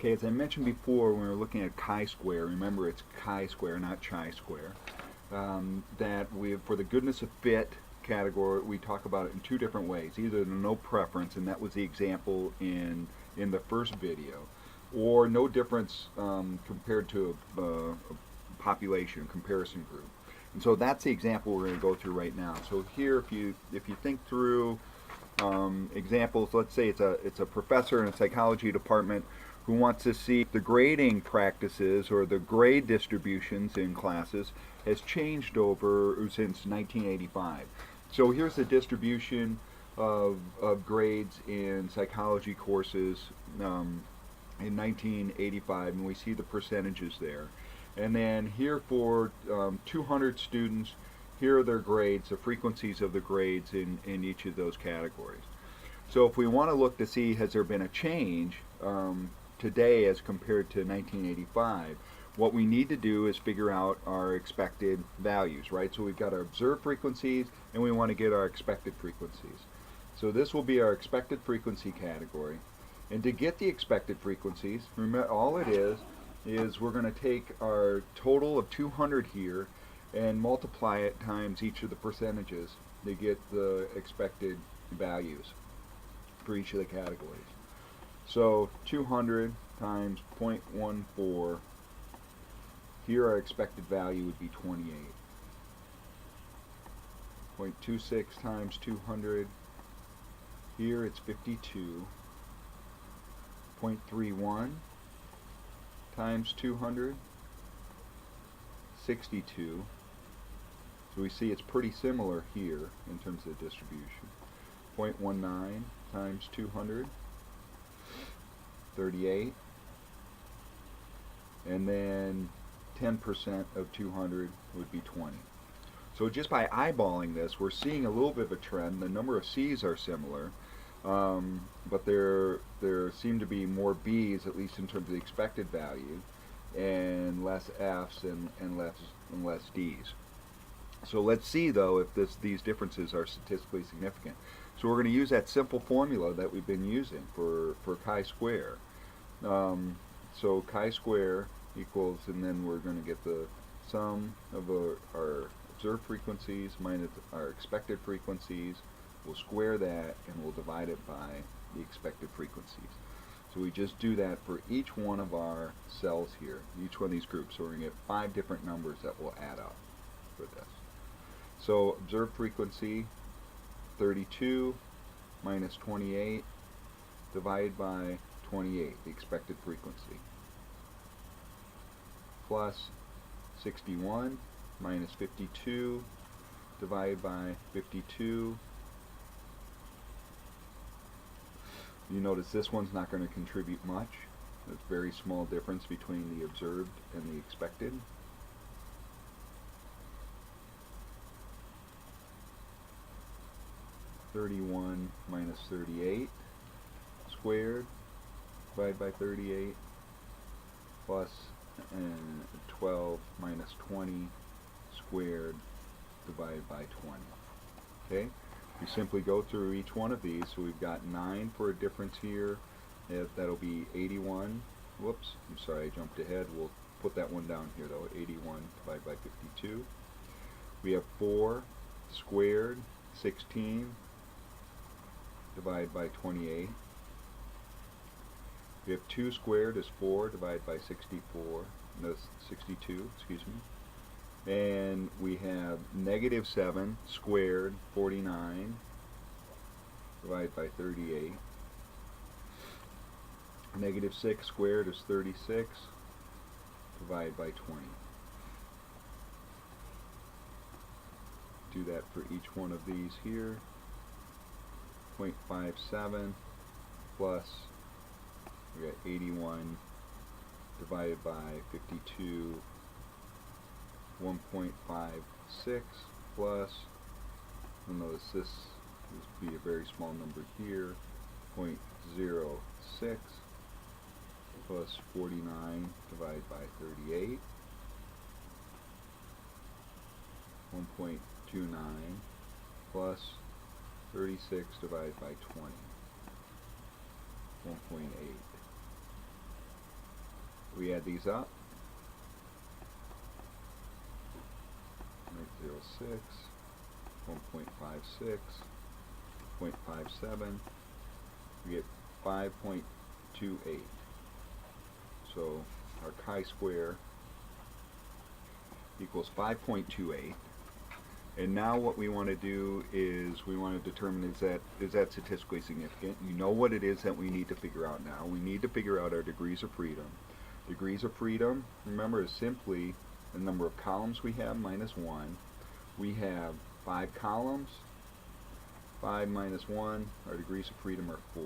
Okay, as I mentioned before, when we were looking at chi-square, remember it's chi-square, not chi-square, that for the goodness of fit category, we talk about it in two different ways. Either the no preference, and that was the example in the first video, or no difference compared to a population, comparison group. And so that's the example we're going to go through right now. So here, if you think through examples, let's say it's a professor in a psychology department who wants to see the grading practices or the grade distributions in classes has changed over since 1985. So here's the distribution of grades in psychology courses in 1985, and we see the percentages there. And then here for 200 students, here are their grades, the frequencies of the grades in each of those categories. So if we want to look to see has there been a change today as compared to 1985, what we need to do is figure out our expected values, right? So we've got our observed frequencies and we want to get our expected frequencies. So this will be our expected frequency category. And to get the expected frequencies, remember all it is we're going to take our total of 200 here and multiply it times each of the percentages to get the expected values for each of the categories. So 200 times 0.14, here our expected value would be 28. 0.26 times 200, here it's 52. 0.31 times 200, 62. So we see it's pretty similar here in terms of the distribution. 0.19 times 200, 38. And then 10% of 200 would be 20. So just by eyeballing this, we're seeing a little bit of a trend. The number of C's are similar, but there seem to be more B's, at least in terms of the expected value, and less F's and less D's. So let's see though if these differences are statistically significant. So we're going to use that simple formula that we've been using for chi-square. So chi-square equals, and then we're going to get the sum of our observed frequencies minus our expected frequencies. We'll square that and we'll divide it by the expected frequencies. So we just do that for each one of our cells here, each one of these groups. So we're going to get 5 different numbers that will add up for this. So observed frequency 32 minus 28 divided by 28, the expected frequency, plus 61 minus 52 divided by 52. You notice this one's not going to contribute much. There's a very small difference between the observed and the expected. (31 minus 38 squared divided by 38 plus 12 minus 20 squared divided by 20. Okay? We simply go through each one of these. So we've got 9 for a difference here. That'll be 81. Whoops, I'm sorry, I jumped ahead. We'll put that one down here though. 81 divided by 52. We have 4 squared, 16 divided by 28. We have 2 squared is 4 divided by 64. No, 62, excuse me. And we have negative 7 squared, 49 divided by 38. Negative 6 squared is 36 divided by 20. Do that for each one of these here. 0.57 plus, we got 81 divided by 52, 1.56 plus, you'll notice this would be a very small number here, 0.06 plus 49 divided by 38, 1.29 plus 36 divided by 20, 1.8. We add these up. 0.06, 1.56, 0.57. We get 5.28. So our chi-square equals 5.28. And now what we want to do is we want to determine is that statistically significant. You know what it is that we need to figure out now. We need to figure out our degrees of freedom. Degrees of freedom, remember, is simply the number of columns we have minus 1. We have 5 columns. 5 minus 1, our degrees of freedom are 4.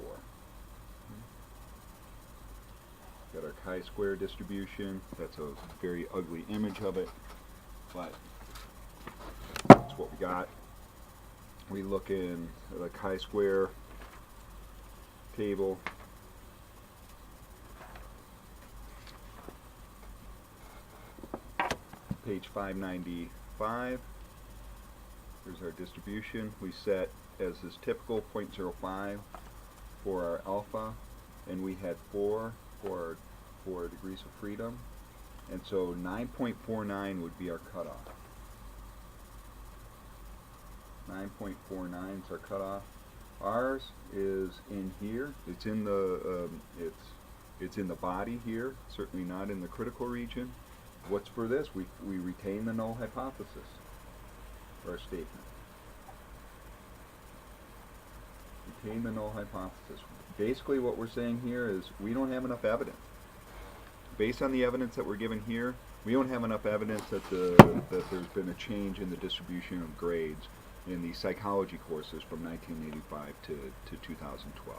Got our chi-square distribution. That's a very ugly image of it, but that's what we got. We look in the chi-square table. Page 595. Here's our distribution. We set, as is typical, 0.05 for our alpha, and we had 4 for our degrees of freedom, and so 9.49 would be our cutoff. 9.49 is our cutoff. Ours is in here. It's in the it's in the body here. Certainly not in the critical region. What's for this? We retain the null hypothesis for our statement. Retain the null hypothesis. Basically, what we're saying here is we don't have enough evidence. Based on the evidence that we're given here, we don't have enough evidence that there's been a change in the distribution of grades in the psychology courses from 1985 to 2012.